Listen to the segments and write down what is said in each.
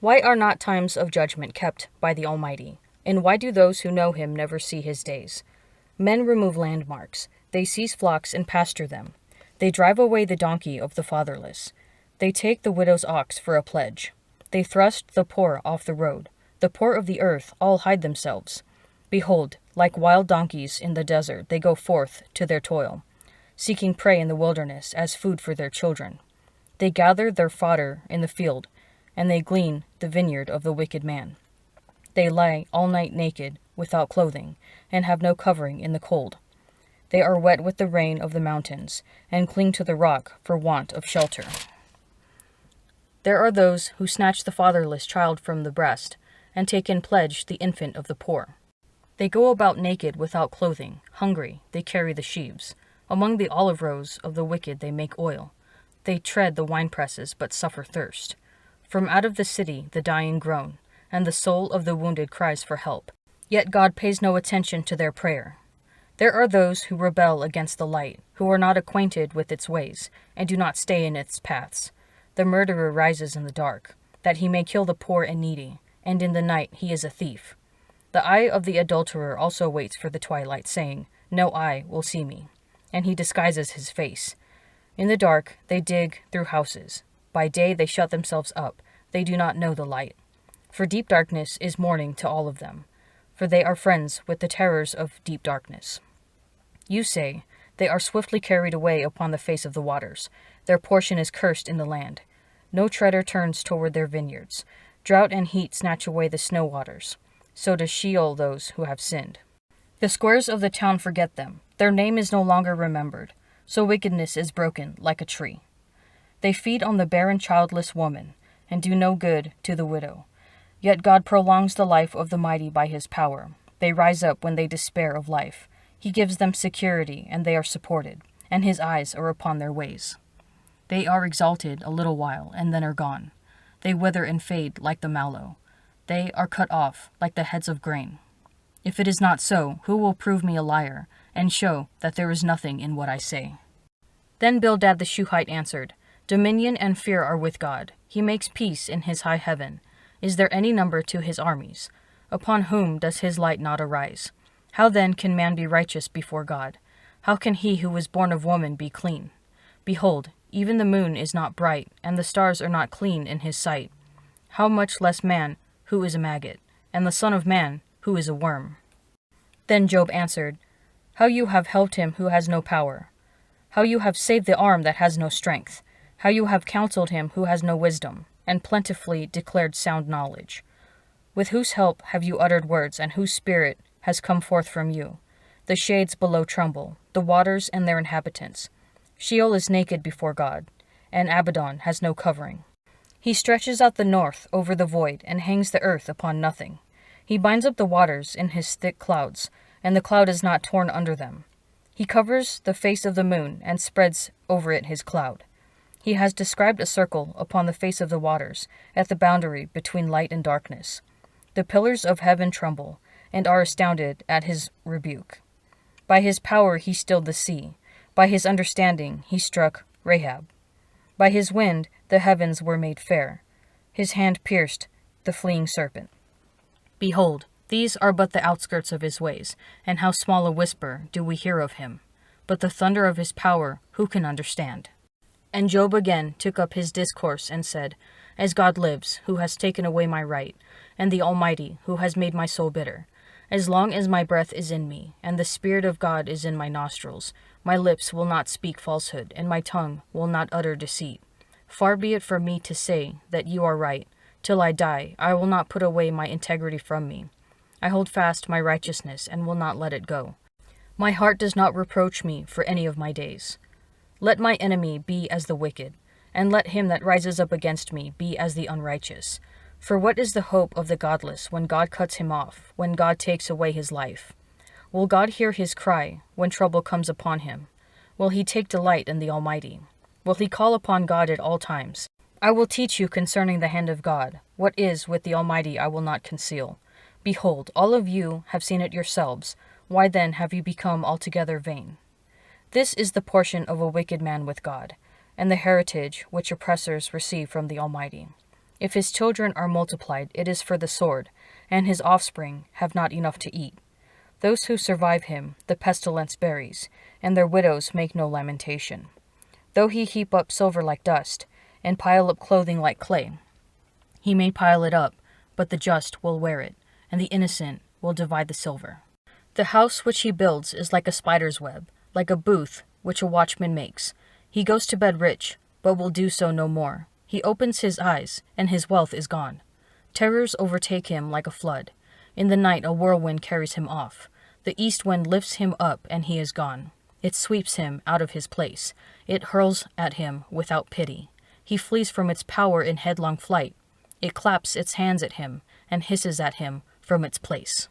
Why are not times of judgment kept by the Almighty? And why do those who know him never see his days? Men remove landmarks. They seize flocks and pasture them. They drive away the donkey of the fatherless. They take the widow's ox for a pledge. They thrust the poor off the road. The poor of the earth all hide themselves. Behold, like wild donkeys in the desert, they go forth to their toil, seeking prey in the wilderness as food for their children. They gather their fodder in the field, and they glean the vineyard of the wicked man. They lie all night naked, without clothing, and have no covering in the cold. They are wet with the rain of the mountains, and cling to the rock for want of shelter. There are those who snatch the fatherless child from the breast, and take in pledge the infant of the poor. They go about naked without clothing, hungry, they carry the sheaves. Among the olive rows of the wicked they make oil. They tread the winepresses, but suffer thirst. From out of the city the dying groan, and the soul of the wounded cries for help. Yet God pays no attention to their prayer. There are those who rebel against the light, who are not acquainted with its ways, and do not stay in its paths. The murderer rises in the dark, that he may kill the poor and needy, and in the night he is a thief. The eye of the adulterer also waits for the twilight, saying, "No eye will see me." And he disguises his face. In the dark they dig through houses. By day they shut themselves up. They do not know the light. For deep darkness is morning to all of them, for they are friends with the terrors of deep darkness. You say, "They are swiftly carried away upon the face of the waters. Their portion is cursed in the land. No treader turns toward their vineyards. Drought and heat snatch away the snow waters. So does Sheol those who have sinned. The squares of the town forget them. Their name is no longer remembered. So wickedness is broken like a tree. They feed on the barren childless woman, and do no good to the widow. Yet God prolongs the life of the mighty by his power. They rise up when they despair of life. He gives them security, and they are supported, and his eyes are upon their ways. They are exalted a little while, and then are gone. They wither and fade like the mallow. They are cut off like the heads of grain. If it is not so, who will prove me a liar, and show that there is nothing in what I say? Then Bildad the Shuhite answered, Dominion and fear are with God. He makes peace in his high heaven. Is there any number to his armies? Upon whom does his light not arise? How then can man be righteous before God? How can he who was born of woman be clean? Behold, even the moon is not bright, and the stars are not clean in his sight. How much less man, who is a maggot, and the son of man, who is a worm? Then Job answered, How you have helped him who has no power. How you have saved the arm that has no strength. How you have counseled him who has no wisdom, and plentifully declared sound knowledge. With whose help have you uttered words, and whose spirit has come forth from you? The shades below tremble, the waters and their inhabitants. Sheol is naked before God, and Abaddon has no covering. He stretches out the north over the void, and hangs the earth upon nothing. He binds up the waters in his thick clouds, and the cloud is not torn under them. He covers the face of the moon, and spreads over it his cloud. He has described a circle upon the face of the waters, at the boundary between light and darkness. The pillars of heaven tremble, and are astounded at his rebuke. By his power he stilled the sea. By his understanding he struck Rahab. By his wind the heavens were made fair. His hand pierced the fleeing serpent. Behold, these are but the outskirts of his ways, and how small a whisper do we hear of him. But the thunder of his power who can understand? And Job again took up his discourse and said, As God lives, who has taken away my right, and the Almighty, who has made my soul bitter, as long as my breath is in me, and the Spirit of God is in my nostrils, my lips will not speak falsehood, and my tongue will not utter deceit. Far be it from me to say that you are right. Till I die, I will not put away my integrity from me. I hold fast my righteousness, and will not let it go. My heart does not reproach me for any of my days. Let my enemy be as the wicked, and let him that rises up against me be as the unrighteous. For what is the hope of the godless when God cuts him off, when God takes away his life? Will God hear his cry when trouble comes upon him? Will he take delight in the Almighty? Will he call upon God at all times? I will teach you concerning the hand of God. What is with the Almighty I will not conceal. Behold, all of you have seen it yourselves. Why then have you become altogether vain? This is the portion of a wicked man with God, and the heritage which oppressors receive from the Almighty. If his children are multiplied, it is for the sword, and his offspring have not enough to eat. Those who survive him, the pestilence buries, and their widows make no lamentation. Though he heap up silver like dust, and pile up clothing like clay, he may pile it up, but the just will wear it, and the innocent will divide the silver. The house which he builds is like a spider's web, like a booth which a watchman makes. He goes to bed rich, but will do so no more. He opens his eyes, and his wealth is gone. Terrors overtake him like a flood. In the night a whirlwind carries him off. The east wind lifts him up, and he is gone. It sweeps him out of his place. It hurls at him without pity. He flees from its power in headlong flight. It claps its hands at him, and hisses at him from its place.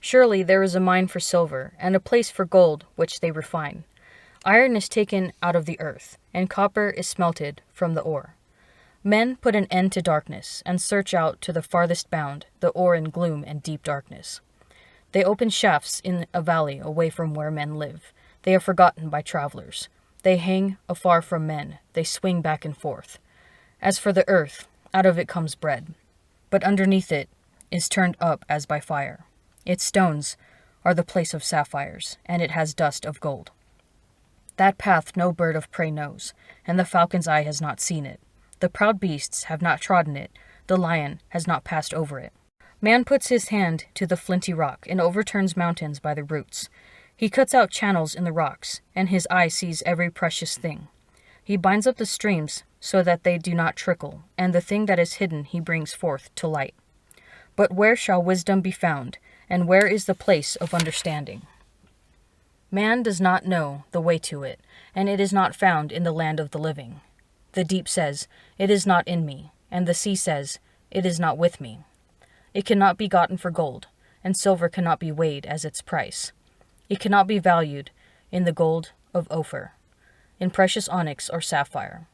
Surely there is a mine for silver, and a place for gold which they refine. Iron is taken out of the earth, and copper is smelted from the ore. Men put an end to darkness, and search out to the farthest bound the ore in gloom and deep darkness. They open shafts in a valley away from where men live. They are forgotten by travelers. They hang afar from men. They swing back and forth. As for the earth, out of it comes bread, but underneath it is turned up as by fire. Its stones are the place of sapphires, and it has dust of gold. That path no bird of prey knows, and the falcon's eye has not seen it. The proud beasts have not trodden it, the lion has not passed over it. Man puts his hand to the flinty rock and overturns mountains by the roots. He cuts out channels in the rocks, and his eye sees every precious thing. He binds up the streams so that they do not trickle, and the thing that is hidden he brings forth to light. But where shall wisdom be found, and where is the place of understanding? Man does not know the way to it, and it is not found in the land of the living. The deep says, "It is not in me," and the sea says, "It is not with me." It cannot be gotten for gold, and silver cannot be weighed as its price. It cannot be valued in the gold of Ophir, in precious onyx or sapphire.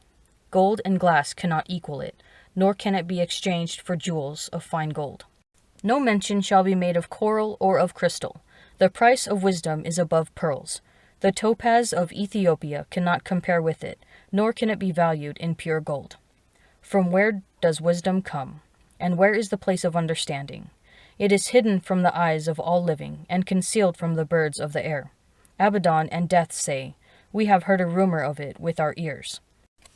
Gold and glass cannot equal it, nor can it be exchanged for jewels of fine gold. No mention shall be made of coral or of crystal. The price of wisdom is above pearls. The topaz of Ethiopia cannot compare with it, nor can it be valued in pure gold. From where does wisdom come? And where is the place of understanding? It is hidden from the eyes of all living, and concealed from the birds of the air. Abaddon and Death say, "We have heard a rumor of it with our ears."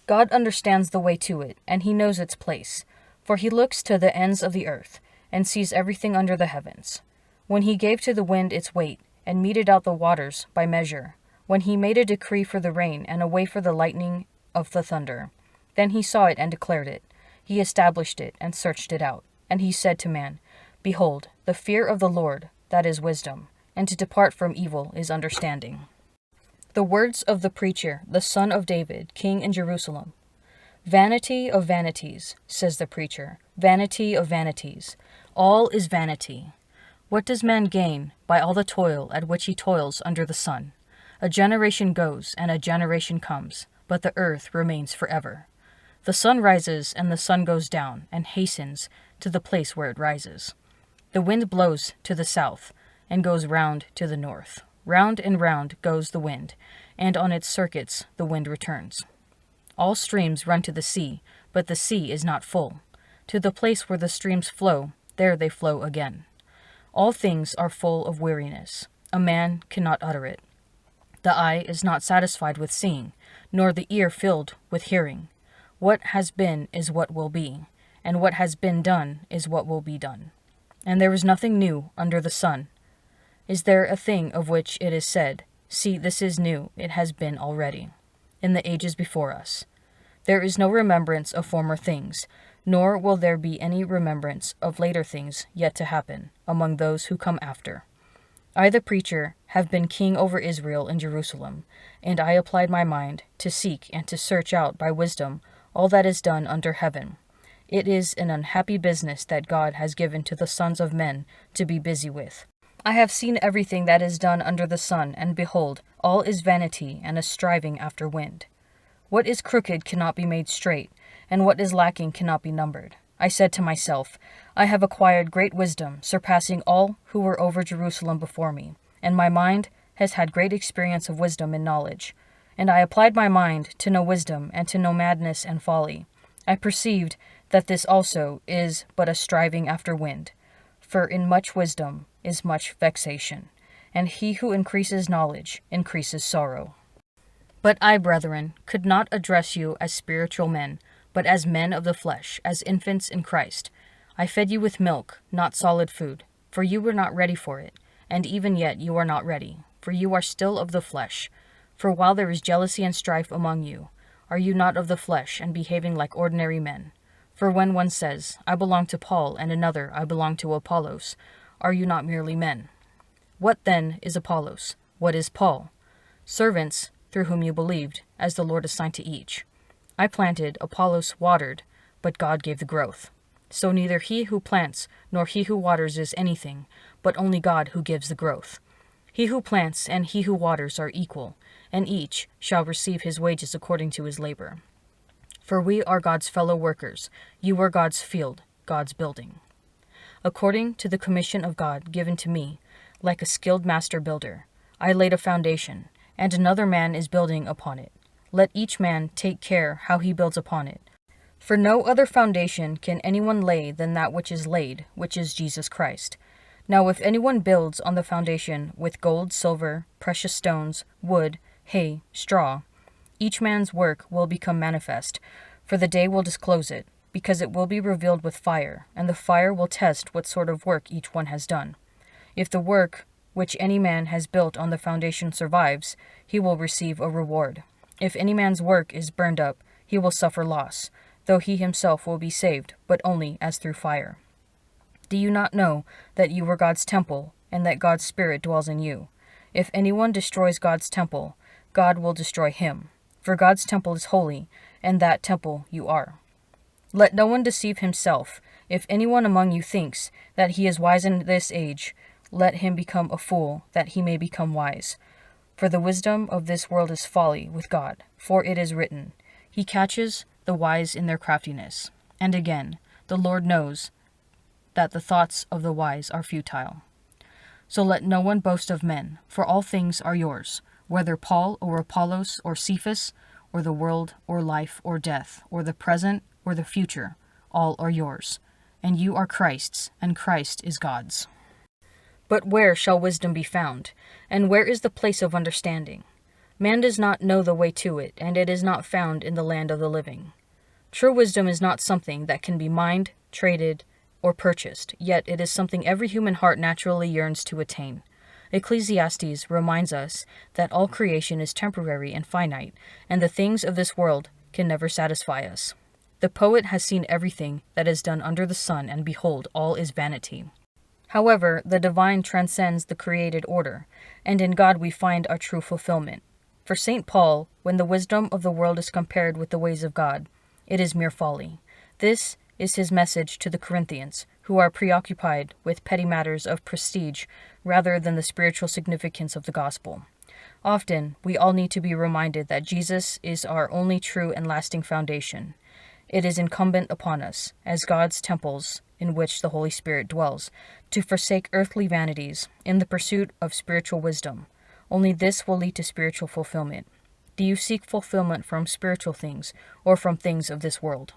God understands the way to it, and he knows its place, for he looks to the ends of the earth, and sees everything under the heavens. When he gave to the wind its weight, and meted out the waters by measure, when he made a decree for the rain, and a way for the lightning of the thunder, then he saw it and declared it. He established it and searched it out. And he said to man, "Behold, the fear of the Lord, that is wisdom, and to depart from evil is understanding." The words of the preacher, the son of David, king in Jerusalem. "Vanity of vanities," says the preacher, "vanity of vanities. All is vanity. What does man gain by all the toil at which he toils under the sun? A generation goes, and a generation comes, but the earth remains forever. The sun rises, and the sun goes down, and hastens to the place where it rises. The wind blows to the south, and goes round to the north. Round and round goes the wind, and on its circuits the wind returns. All streams run to the sea, but the sea is not full. To the place where the streams flow, there they flow again. All things are full of weariness. A man cannot utter it. The eye is not satisfied with seeing, nor the ear filled with hearing. What has been is what will be, and what has been done is what will be done. And there is nothing new under the sun. Is there a thing of which it is said, "See, this is new, it has been already," in the ages before us? There is no remembrance of former things, nor will there be any remembrance of later things yet to happen among those who come after. I, the preacher, have been king over Israel in Jerusalem, and I applied my mind to seek and to search out by wisdom all that is done under heaven. It is an unhappy business that God has given to the sons of men to be busy with. I have seen everything that is done under the sun, and behold, all is vanity and a striving after wind. What is crooked cannot be made straight, and what is lacking cannot be numbered. I said to myself, I have acquired great wisdom, surpassing all who were over Jerusalem before me, and my mind has had great experience of wisdom and knowledge. And I applied my mind to know wisdom and to know madness and folly. I perceived that this also is but a striving after wind. For in much wisdom is much vexation, and he who increases knowledge increases sorrow. But I, brethren, could not address you as spiritual men, but as men of the flesh, as infants in Christ. I fed you with milk, not solid food, for you were not ready for it, and even yet you are not ready, for you are still of the flesh. For while there is jealousy and strife among you, are you not of the flesh and behaving like ordinary men? For when one says, I belong to Paul, and another, I belong to Apollos, are you not merely men? What then is Apollos? What is Paul? Servants, through whom you believed, as the Lord assigned to each. I planted, Apollos watered, but God gave the growth. So neither he who plants nor he who waters is anything, but only God who gives the growth. He who plants and he who waters are equal, and each shall receive his wages according to his labor. For we are God's fellow workers, you are God's field, God's building. According to the commission of God given to me, like a skilled master builder, I laid a foundation, and another man is building upon it. Let each man take care how he builds upon it. For no other foundation can anyone lay than that which is laid, which is Jesus Christ. Now if anyone builds on the foundation with gold, silver, precious stones, wood, hay, straw, each man's work will become manifest, for the day will disclose it, because it will be revealed with fire, and the fire will test what sort of work each one has done. If the work which any man has built on the foundation survives, he will receive a reward. If any man's work is burned up, he will suffer loss, though he himself will be saved, but only as through fire. Do you not know that you were God's temple, and that God's Spirit dwells in you? If anyone destroys God's temple, God will destroy him. For God's temple is holy, and that temple you are. Let no one deceive himself. If anyone among you thinks that he is wise in this age, let him become a fool, that he may become wise. For the wisdom of this world is folly with God. For it is written, He catches the wise in their craftiness. And again, the Lord knows that the thoughts of the wise are futile. So let no one boast of men, for all things are yours, whether Paul or Apollos or Cephas, or the world or life or death, or the present or the future, all are yours. And you are Christ's, and Christ is God's. But where shall wisdom be found? And where is the place of understanding? Man does not know the way to it, and it is not found in the land of the living. True wisdom is not something that can be mined, traded, or purchased, yet it is something every human heart naturally yearns to attain. Ecclesiastes reminds us that all creation is temporary and finite, and the things of this world can never satisfy us. The poet has seen everything that is done under the sun, and behold, all is vanity. However, the divine transcends the created order, and in God we find our true fulfillment. For St. Paul, when the wisdom of the world is compared with the ways of God, it is mere folly. This is his message to the Corinthians, who are preoccupied with petty matters of prestige rather than the spiritual significance of the gospel. Often, we all need to be reminded that Jesus is our only true and lasting foundation. It is incumbent upon us, as God's temples in which the Holy Spirit dwells, to forsake earthly vanities in the pursuit of spiritual wisdom. Only this will lead to spiritual fulfillment. Do you seek fulfillment from spiritual things or from things of this world?